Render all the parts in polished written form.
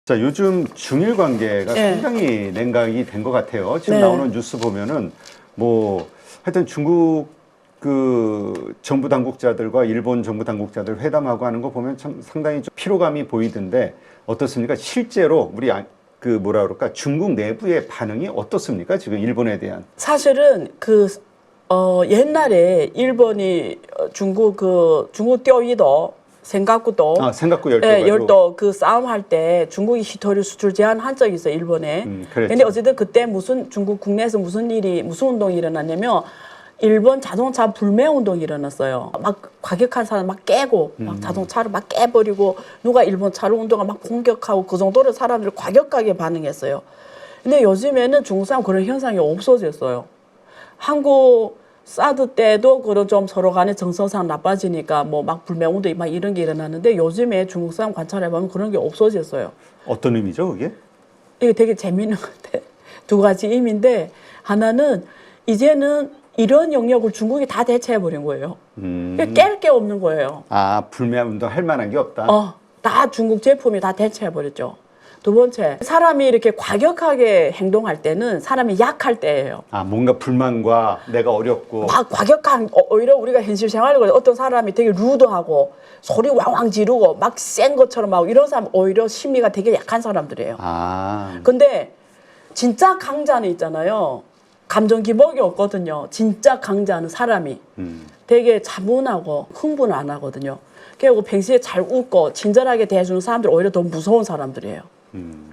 자, 요즘 중일 관계가 네. 상당히 냉각이 된 것 같아요. 지금 네. 나오는 뉴스 보면은 뭐 하여튼 중국 그 정부 당국자들과 일본 정부 당국자들 회담하고 하는 거 보면 참 상당히 좀 피로감이 보이던데 어떻습니까? 실제로 우리 그 뭐라 그럴까 중국 내부의 반응이 어떻습니까? 지금 일본에 대한. 사실은 옛날에 일본이 중국 띄어이도 생각구도 생각구 열도 예, 열도 그 싸움할 때 중국이 히토류 수출 제한한 적이 있어요, 일본에. 그랬죠. 근데 어쨌든 그때 중국 국내에서 무슨 운동이 일어났냐면 일본 자동차 불매 운동이 일어났어요. 막 과격한 사람 막 깨고 막 자동차를 막 깨버리고 누가 일본 차로 운동을 막 공격하고 그 정도로 사람들이 과격하게 반응했어요. 근데 요즘에는 중국 사람 그런 현상이 없어졌어요. 한국 사드 때도 그런 좀 서로 간의 정서상 나빠지니까 뭐 막 불매운동 막 이런 게 일어났는데 요즘에 중국 사람 관찰해보면 그런 게 없어졌어요. 어떤 의미죠, 그게? 이게 되게 재미있는 것 같아. 두 가지 의미인데 하나는 이제는 이런 영역을 중국이 다 대체해버린 거예요. 깰 게 없는 거예요. 불매 운동 할 만한 게 없다. 다 중국 제품이 다 대체해버렸죠. 두 번째, 사람이 이렇게 과격하게 행동할 때는 사람이 약할 때예요. 뭔가 불만과 내가 어렵고. 막 과격한, 오히려 우리가 현실 생활을 어떤 사람이 되게 루드하고 소리 왕왕 지르고 막 센 것처럼 하고 이런 사람 오히려 심리가 되게 약한 사람들이에요. 근데 진짜 강자는 있잖아요. 감정 기복이 없거든요. 진짜 강자는 사람이 되게 차분하고 흥분 안 하거든요. 그리고 평소에 잘 웃고 친절하게 대해주는 사람들이 오히려 더 무서운 사람들이에요.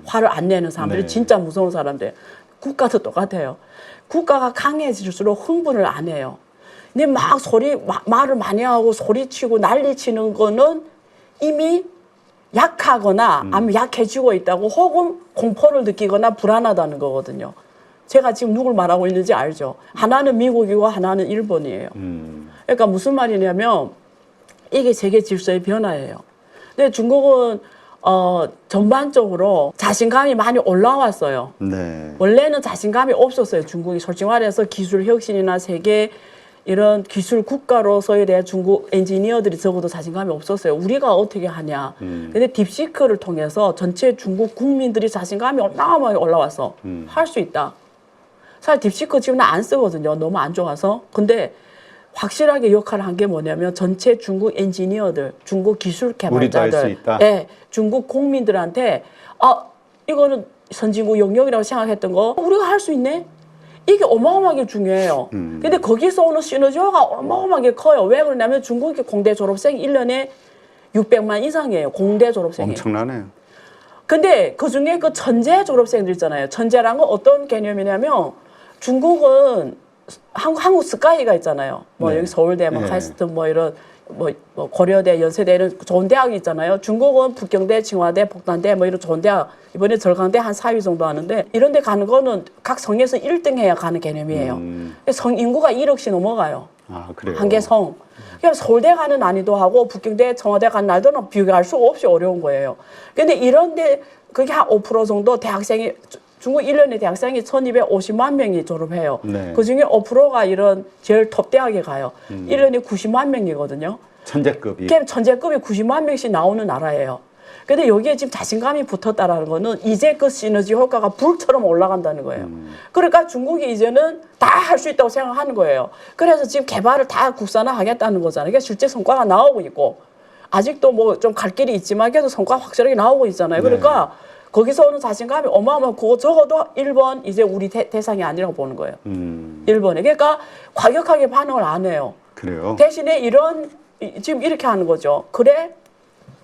화를 안 내는 사람들이 네. 진짜 무서운 사람들. 국가도 똑같아요. 국가가 강해질수록 흥분을 안 해요. 근데 막 말을 많이 하고 소리치고 난리치는 거는 이미 약하거나 아니면 약해지고 있다고 혹은 공포를 느끼거나 불안하다는 거거든요. 제가 지금 누굴 말하고 있는지 알죠? 하나는 미국이고 하나는 일본이에요. 그러니까 무슨 말이냐면 이게 세계 질서의 변화예요. 근데 중국은 전반적으로 자신감이 많이 올라왔어요. 네. 원래는 자신감이 없었어요. 중국이 솔직히 말해서 기술 혁신이나 세계 이런 기술 국가로서에 대한 중국 엔지니어들이 적어도 자신감이 없었어요. 우리가 어떻게 하냐. 근데 딥시크를 통해서 전체 중국 국민들이 자신감이 어마어마하게 올라와서 할 수 있다. 사실 딥시크 지금 안 쓰거든요. 너무 안 좋아서. 근데 확실하게 역할을 한 게 뭐냐면 전체 중국 엔지니어들, 중국 기술 개발자들, 우리도 할 수 있다. 예, 중국 국민들한테 이거는 선진국 영역이라고 생각했던 거 우리가 할 수 있네? 이게 어마어마하게 중요해요. 근데 거기서 오는 시너지가 어마어마하게 커요. 왜 그러냐면 중국의 공대 졸업생 1년에 600만 이상이에요. 공대 졸업생이. 엄청나네요. 근데 그중에 그 천재 졸업생들 있잖아요. 천재란 건 어떤 개념이냐면 중국은 한국 스카이가 있잖아요. 뭐 네. 여기 서울대, 뭐 네. 카이스트, 뭐 이런 뭐 고려대, 연세대 이런 좋은 대학이 있잖아요. 중국은 북경대, 칭화대, 복단대 뭐 이런 좋은 대학 이번에 절강대 한 4위 정도 하는데 이런 데 가는 거는 각 성에서 1등 해야 가는 개념이에요. 성 인구가 1억씩 넘어가요. 그래요. 한 개 성. 그냥 서울대 가는 난이도하고 북경대, 청와대 가는 난이도는 비교할 수 없이 어려운 거예요. 근데 이런데 그게 한 5% 정도 대학생이 중국 1년에 대학생이 1250만 명이 졸업해요. 네. 그중에 5%가 이런 제일 톱 대학에 가요. 1년에 90만 명이거든요. 천재급이. 그럼 천재급이 90만 명씩 나오는 나라예요. 근데 여기에 지금 자신감이 붙었다라는 거는 이제 그 시너지 효과가 불처럼 올라간다는 거예요. 그러니까 중국이 이제는 다 할 수 있다고 생각하는 거예요. 그래서 지금 개발을 다 국산화하겠다는 거잖아요. 그러니까 실제 성과가 나오고 있고 아직도 뭐 좀 갈 길이 있지만 계속 성과 확실하게 나오고 있잖아요. 그러니까 거기서 오는 자신감이 어마어마하고 적어도 일본 이제 우리 대상이 아니라고 보는 거예요. 일본에. 그러니까 과격하게 반응을 안 해요. 그래요. 대신에 지금 이렇게 하는 거죠. 그래?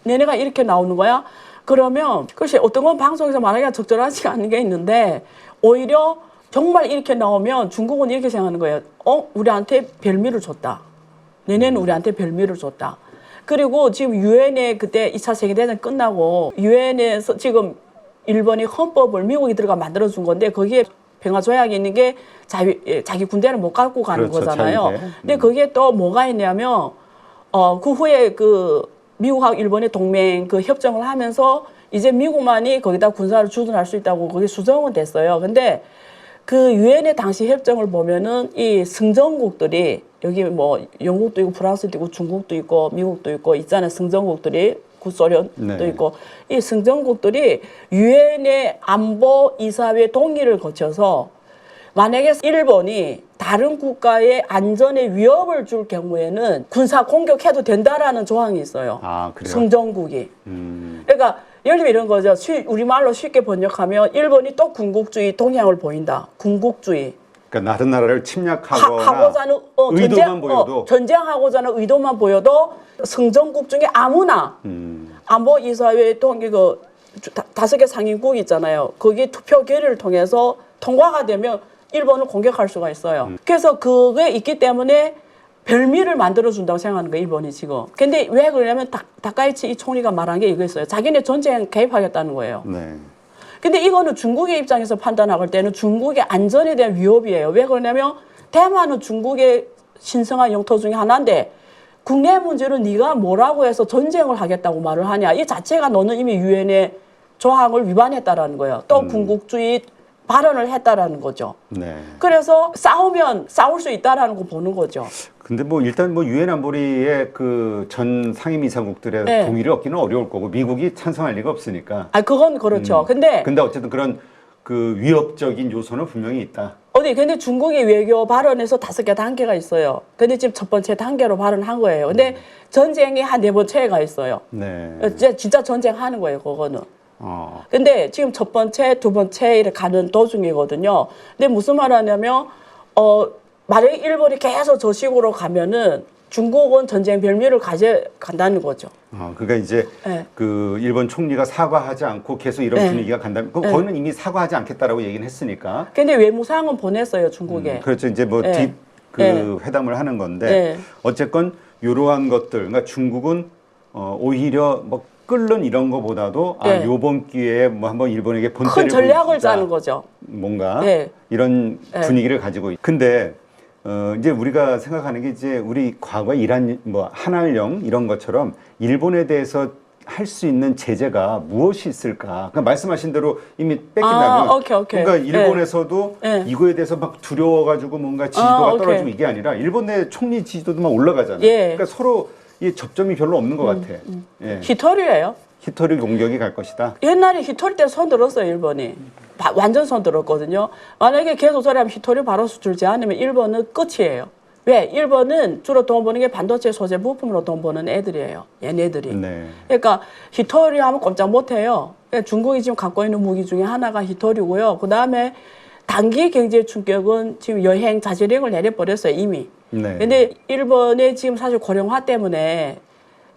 너네가 이렇게 나오는 거야? 그러면 글쎄 어떤 건 방송에서 말하기가 적절하지 않은 게 있는데 오히려 정말 이렇게 나오면 중국은 이렇게 생각하는 거예요. 우리한테 별미를 줬다. 너네는 우리한테 별미를 줬다. 그리고 지금 유엔에 그때 2차 세계대전 끝나고 유엔에서 지금 일본이 헌법을 미국이 들어가 만들어준 건데 거기에 평화조약이 있는 게 자기 군대를 못 갖고 가는 그렇죠, 거잖아요. 자유대. 근데 거기에 또 뭐가 있냐면 그 후에 그 미국하고 일본의 동맹 그 협정을 하면서 이제 미국만이 거기다 군사를 주둔할 수 있다고 그게 수정은 됐어요. 근데 그 유엔의 당시 협정을 보면은 이 승전국들이 여기 뭐 영국도 있고 프랑스도 있고 중국도 있고 미국도 있고 있잖아요. 승전국들이 구소련도 네. 있고 이 승전국들이 유엔의 안보 이사회 동의를 거쳐서 만약에 일본이 다른 국가의 안전에 위협을 줄 경우에는 군사 공격해도 된다라는 조항이 있어요. 아, 그래요? 승전국이. 그러니까 예를 들면 이런 거죠. 우리말로 쉽게 번역하면 일본이 또 군국주의 동향을 보인다. 군국주의. 그러니까 다른 나라를 침략하거나 하고자 하는 의도만 보여도 전쟁하고자 하는 의도만 보여도 승전국 중에 아무나 안보 이사회 동의 그 5개 상임국이 있잖아요. 거기 투표 결의를 통해서 통과가 되면 일본을 공격할 수가 있어요. 그래서 그게 있기 때문에 별미를 만들어준다고 생각하는 거예요, 일본이 지금. 근데 왜 그러냐면 다카이치 이 총리가 말한 게 이거였어요. 자기네 전쟁 개입하겠다는 거예요. 네. 근데 이거는 중국의 입장에서 판단할 때는 중국의 안전에 대한 위협이에요. 왜 그러냐면 대만은 중국의 신성한 영토 중에 하나인데 국내 문제는 네가 뭐라고 해서 전쟁을 하겠다고 말을 하냐. 이 자체가 너는 이미 유엔의 조항을 위반했다라는 거예요. 또 군국주의 발언을 했다라는 거죠. 네. 그래서 싸우면 싸울 수 있다라는 거 보는 거죠. 근데 뭐 일단 뭐 유엔 안보리의 그 전 상임이사국들의 네. 동의를 얻기는 어려울 거고 미국이 찬성할 리가 없으니까. 아, 그건 그렇죠. 근데 어쨌든 그런 그 위협적인 요소는 분명히 있다. 근데 중국의 외교 발언에서 5개 단계가 있어요. 근데 지금 첫 번째 단계로 발언한 거예요. 근데 전쟁이 한 4번째가 있어요. 네. 진짜 전쟁하는 거예요, 그거는. 어. 근데 지금 첫 번째, 두 번째 이렇게 가는 도중이거든요. 근데 무슨 말 하냐면, 만약에 일본이 계속 저 식으로 가면은 중국은 전쟁 별미를 가져간다는 거죠. 그러니까 이제 네. 그 일본 총리가 사과하지 않고 계속 이런 네. 분위기가 간다면 거기는 이미 사과하지 않겠다라고 얘기는 했으니까. 근데 외무상은 보냈어요, 중국에. 그렇죠. 이제 뭐 네. 그 회담을 하는 건데 네. 어쨌건 이러한 것들, 그러니까 중국은 오히려 뭐 끓는 이런 거보다도 네. 요번 기회에 뭐 한번 일본에게 큰 본때를 전략을 보여주자. 짜는 거죠. 뭔가 네. 이런 네. 분위기를 가지고 근데 이제 우리가 생각하는 게 이제 우리 과거 이란 뭐 한알령 이런 것처럼 일본에 대해서 할 수 있는 제재가 무엇이 있을까? 그러니까 말씀하신 대로 이미 뺏긴다면 오케이. 그러니까 일본에서도 네. 이거에 대해서 막 두려워가지고 뭔가 지지도가 오케이. 떨어지고 이게 아니라 일본 내 총리 지지도도 막 올라가잖아요. 예. 그러니까 서로 이 접점이 별로 없는 것 같아. 예. 히토리예요. 히토리 공격이 갈 것이다. 옛날에 히토리 때 손 들었어요, 일본이. 완전 손 들었거든요. 만약에 계속 저러면 히토리 바로 수출지 않으면 일본은 끝이에요. 왜? 일본은 주로 돈 버는 게 반도체 소재 부품으로 돈 버는 애들이에요. 얘네들이. 네. 그러니까 히토리 하면 꼼짝 못해요. 그러니까 중국이 지금 갖고 있는 무기 중에 하나가 히토리고요. 그 다음에 단기 경제 충격은 지금 여행 자제령을 내려버렸어요, 이미. 네. 근데 일본의 지금 사실 고령화 때문에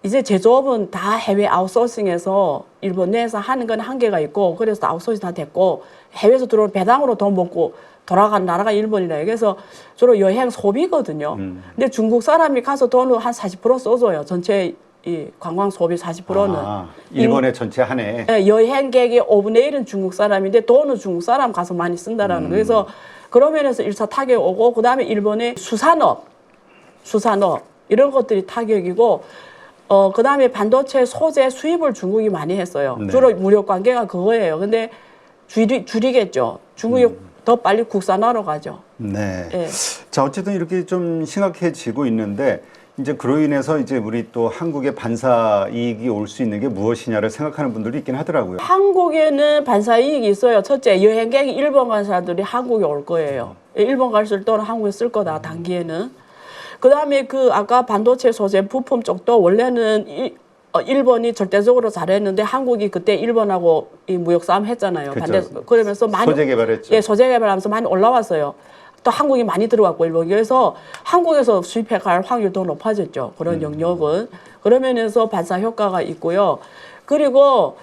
이제 제조업은 다 해외 아웃소싱해서 일본 내에서 하는 건 한계가 있고 그래서 아웃소싱 다 됐고 해외에서 들어오는 배당으로 돈 먹고 돌아가는 나라가 일본이라 그래서 주로 여행 소비거든요. 근데 중국 사람이 가서 돈을 한 40% 써줘요. 전체 이 관광 소비 40%는. 일본의 전체 한 해. 여행객의 5분의 1은 중국 사람인데 돈은 중국 사람 가서 많이 쓴다라는 거예요. 그래서 그런 면에서 1차 타격 오고 그다음에 일본의 수산업 이런 것들이 타격이고 그다음에 반도체 소재 수입을 중국이 많이 했어요. 네. 주로 무역 관계가 그거예요. 근데 줄이겠죠. 중국이 더 빨리 국산화로 가죠. 네. 예. 자, 어쨌든 이렇게 좀 심각해지고 있는데 이제 그로 인해서 이제 우리 또 한국의 반사 이익이 올 수 있는 게 무엇이냐를 생각하는 분들이 있긴 하더라고요. 한국에는 반사 이익이 있어요. 첫째, 여행객이 일본 간 사람들이 한국에 올 거예요. 일본 갈 때는 한국에 쓸 거다, 단기에는. 그 다음에 아까 반도체 소재 부품 쪽도 원래는 일본이 절대적으로 잘했는데 한국이 그때 일본하고 이 무역 싸움 했잖아요. 그렇죠. 그러면서 많이 소재 개발했죠. 예, 소재 개발하면서 많이 올라왔어요. 또 한국이 많이 들어왔고 일본이 그래서 한국에서 수입해 갈 확률이 더 높아졌죠. 그런 영역은 그런 면에서 반사 효과가 있고요. 그리고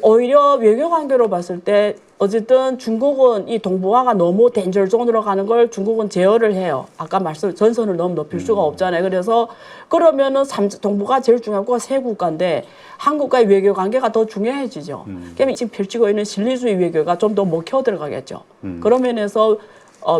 오히려 외교 관계로 봤을 때 어쨌든 중국은 이 동북아가 너무 덴저 존으로 가는 걸 중국은 제어를 해요. 아까 전선을 너무 높일 수가 없잖아요. 그래서 그러면은 동북아 제일 중요한 국가 세 국가인데 한국과의 외교 관계가 더 중요해지죠. 그러면 지금 펼치고 있는 실리주의 외교가 좀 더 먹혀 들어가겠죠. 그런 면에서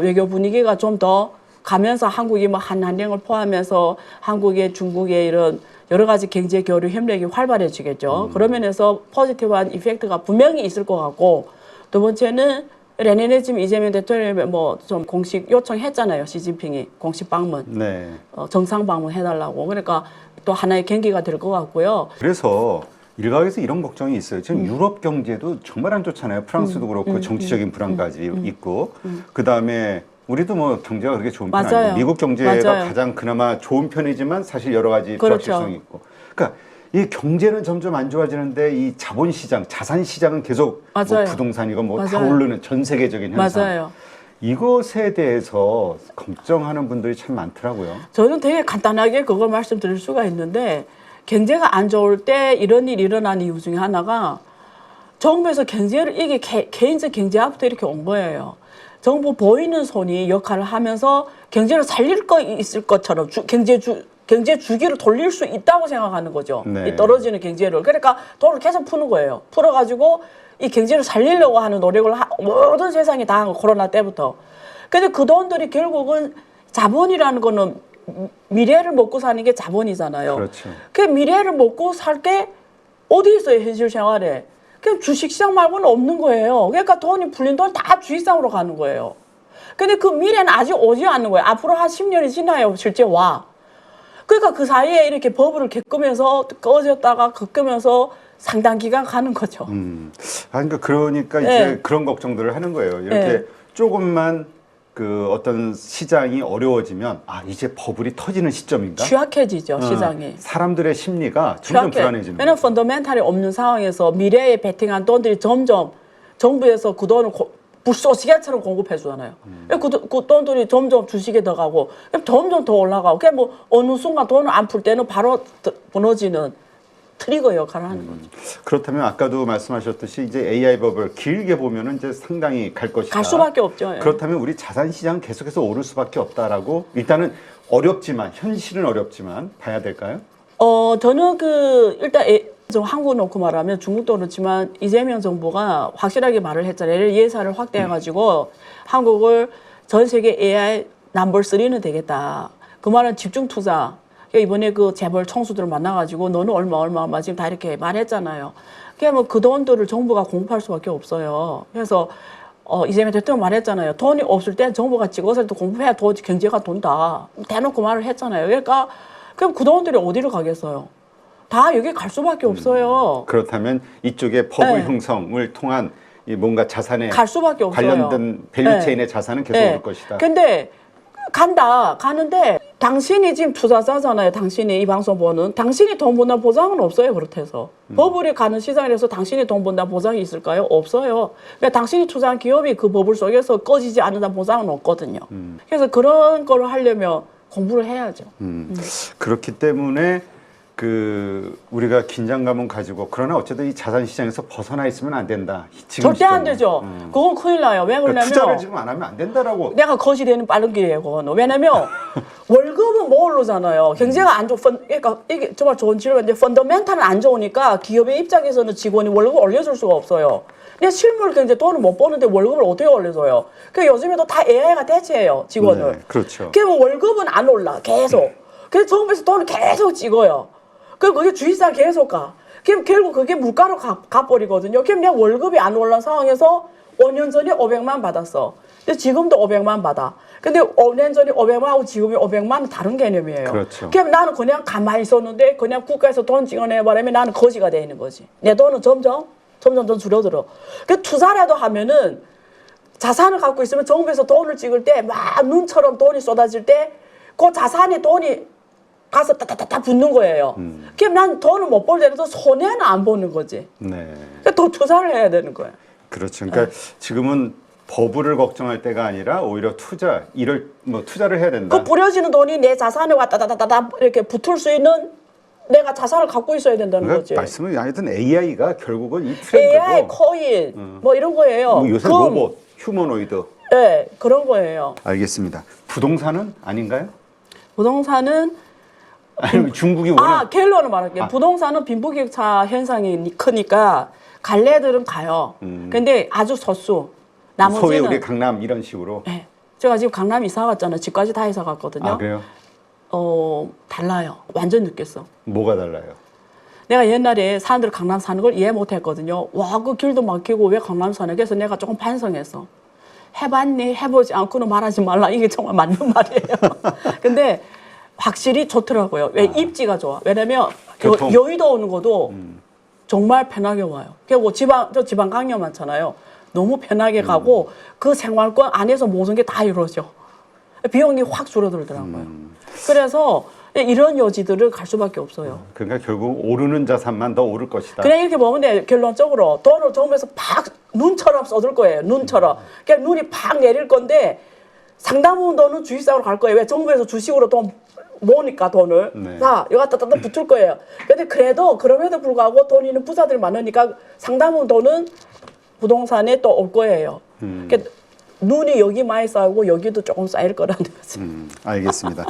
외교 분위기가 좀 더 가면서 한국이 뭐 한한령을 포함해서 한국의 중국의 이런 여러 가지 경제 교류 협력이 활발해지겠죠. 그런 면에서 포지티브한 이펙트가 분명히 있을 것 같고 두 번째는 내년에 지금 이재명 대통령이 뭐 좀 공식 요청했잖아요. 시진핑이 공식 방문, 네. 정상 방문 해달라고. 그러니까 또 하나의 계기가 될 것 같고요. 그래서 일각에서 이런 걱정이 있어요. 지금 유럽 경제도 정말 안 좋잖아요. 프랑스도 그렇고 정치적인 불안까지 있고 그 다음에 우리도 뭐 경제가 그렇게 좋은 편 맞아요. 아니고 미국 경제가 맞아요. 가장 그나마 좋은 편이지만 사실 여러 가지 그렇죠. 불확실성이 있고. 그러니까 이 경제는 점점 안 좋아지는데 이 자본시장, 자산시장은 계속 뭐 맞아요. 부동산이고 뭐 다 맞아요. 오르는 전 세계적인 현상. 맞아요. 이것에 대해서 걱정하는 분들이 참 많더라고요. 저는 되게 간단하게 그걸 말씀드릴 수가 있는데 경제가 안 좋을 때 이런 일이 일어난 이유 중에 하나가 정부에서 경제를 이게 개인적 경제학부터 이렇게 온 거예요. 정부 보이는 손이 역할을 하면서 경제를 살릴 거 있을 것처럼 경제 주기를 돌릴 수 있다고 생각하는 거죠. 네. 이 떨어지는 경제를. 그러니까 돈을 계속 푸는 거예요. 풀어가지고 이 경제를 살리려고 하는 노력을 모든 세상이 다 한 거, 코로나 때부터. 근데 그 돈들이 결국은 자본이라는 거는 미래를 먹고 사는 게 자본이잖아요. 그렇죠. 그 미래를 먹고 살 게 어디 있어요, 현실 생활에. 그냥 주식시장 말고는 없는 거예요. 그러니까 돈이 풀린 돈 다 주식시장으로 가는 거예요. 근데 그 미래는 아직 오지 않는 거예요. 앞으로 한 10년이 지나요, 실제 와. 그러니까 그 사이에 이렇게 버블을 겪으면서 꺼졌다가 겪으면서 상당 기간 가는 거죠. 그러니까 이제 네. 그런 걱정들을 하는 거예요. 이렇게 네. 조금만 그 어떤 시장이 어려워지면 이제 버블이 터지는 시점인가? 취약해지죠, 시장이. 사람들의 심리가 점점 불안해지는 왜냐면 거죠. 펀더멘탈이 없는 상황에서 미래에 베팅한 돈들이 점점 정부에서 그 돈을 불쏘시개처럼 공급해 주잖아요. 그 돈들이 점점 주식에 들어가고 점점 더 올라가고 그냥 뭐 어느 순간 돈을 안 풀 때는 바로 무너지는 트리거 역할을 하는 거죠. 그렇다면 아까도 말씀하셨듯이 이제 AI 버블 길게 보면은 이제 상당히 갈 것이다. 갈 수밖에 없죠. 예. 그렇다면 우리 자산 시장 계속해서 오를 수밖에 없다라고 일단은 어렵지만 현실은 어렵지만 봐야 될까요? 저는 일단 좀 한국 놓고 말하면 중국도 그렇지만 이재명 정부가 확실하게 말을 했잖아요. 예산을 확대해가지고 한국을 전 세계 AI 넘버 3는 되겠다. 그 말은 집중 투자. 이번에 그 재벌 총수들을 만나가지고 너는 얼마 지금 다 이렇게 말했잖아요. 그러니까 뭐 그 돈들을 정부가 공급할 수밖에 없어요. 그래서 이재명 대통령 말했잖아요. 돈이 없을 때 정부가 찍어서 또 공급해야 경제가 돈다. 대놓고 말을 했잖아요. 그러니까 그럼 그 돈들이 어디로 가겠어요? 다 여기 갈 수밖에 없어요. 그렇다면 이쪽에 버블 네. 형성을 통한 이 뭔가 자산에 갈 수밖에 없어요. 관련된 밸류체인의 자산은 계속 오를 것이다. 근데 가는데 당신이 지금 투자자잖아요. 당신이 이 방송 보는 당신이 돈 번다는 보장은 없어요. 그렇대서 버블이 가는 시장에서 당신이 돈 번다는 보장이 있을까요? 없어요. 그러니까 당신이 투자한 기업이 그 버블 속에서 꺼지지 않는다는 보장은 없거든요. 그래서 그런 걸 하려면 공부를 해야죠. 그렇기 때문에 우리가 긴장감은 가지고 그러나 어쨌든 이 자산 시장에서 벗어나 있으면 안 된다. 지금 절대 안 시점은. 되죠. 그건 큰일 나요. 왜 그러니까 그러냐면 투자를 지금 안 하면 안 된다라고. 내가 거시되는 빠른 길이에요, 그거는. 왜냐면 월급은 못 오르잖아요. 경제가 안 그러니까 이게 정말 좋은 질문인데 펀더멘탈은 안 좋으니까 기업의 입장에서는 직원이 월급을 올려줄 수가 없어요. 근데 실물 경제 돈을 못 버는데 월급을 어떻게 올려줘요? 그 요즘에도 다 AI가 대체해요, 직원을. 네, 그렇죠. 그러면 월급은 안 올라, 계속. 그래서 정부에서 돈을 계속 찍어요. 그럼 그게 주식시장 계속 가. 그럼 결국 그게 물가로 가버리거든요. 그럼 내가 월급이 안 올라온 상황에서 5년 전에 500만 받았어. 근데 지금도 500만 받아. 근데 5년 전에 500만하고 지금이 500만은 다른 개념이에요. 그렇죠. 그럼 나는 그냥 가만히 있었는데 그냥 국가에서 돈 찍어내버리면 나는 거지가 돼 있는 거지. 내 돈은 점점 줄어들어. 그 투자라도 하면은 자산을 갖고 있으면 정부에서 돈을 찍을 때 막 눈처럼 돈이 쏟아질 때 그 자산에 돈이 가서 따따따 붙는 거예요. 그럼 난 돈을 못 벌더라도 손해는 안 보는 거지. 네. 그러니까 더 투자를 해야 되는 거예요. 그렇죠. 그러니까 지금은 버블을 걱정할 때가 아니라 오히려 투자를 해야 된다. 그 뿌려지는 돈이 내 자산에 왔다 따따따 이렇게 붙을 수 있는 내가 자산을 갖고 있어야 된다는 그러니까 거지. 말씀은 하여튼 AI가 결국은 이 트렌드고 AI, 코인 뭐 이런 거예요. 뭐 요새 금, 로봇, 휴머노이드. 네, 그런 거예요. 알겠습니다. 부동산은 아닌가요? 부동산은 아니면 중국이 워낙 갤러는 말할게요. 부동산은 빈부격차 현상이 크니까 갈래들은 가요. 근데 아주 소수. 나머지는 소위 우리 강남 이런 식으로. 네. 제가 지금 강남 이사 갔잖아요. 집까지 다 이사 갔거든요. 아, 그래요? 달라요. 완전 느꼈어. 뭐가 달라요? 내가 옛날에 사람들이 강남 사는 걸 이해 못 했거든요. 와, 그 길도 막히고 왜 강남 사냐. 그래서 내가 조금 반성했어. 해봤니? 해보지 않고는 말하지 말라. 이게 정말 맞는 말이에요. 근데 확실히 좋더라고요. 왜 입지가 좋아. 왜냐면 교통. 여의도 오는 것도 정말 편하게 와요. 그리고 저 지방 강연 많잖아요. 너무 편하게 가고 그 생활권 안에서 모든 게 다 이루어져. 비용이 확 줄어들더라고요. 그래서 이런 여지들을 갈 수밖에 없어요. 그러니까 결국 오르는 자산만 더 오를 것이다. 그냥 이렇게 보면 돼. 결론적으로 돈을 정부에서 팍 눈처럼 쏟을 거예요. 눈처럼. 그냥 눈이 팍 내릴 건데 상당 부분 돈은 주식상으로 갈 거예요. 왜? 정부에서 주식으로 돈 모으니까 돈을 네. 다 여기 갖다 붙을 거예요. 근데 그래도 그럼에도 불구하고 돈 있는 부자들이 많으니까 상당 부분 돈은 부동산에 또 올 거예요. 그러니까 눈이 여기 많이 쌓이고 여기도 조금 쌓일 거라는 거죠. 알겠습니다.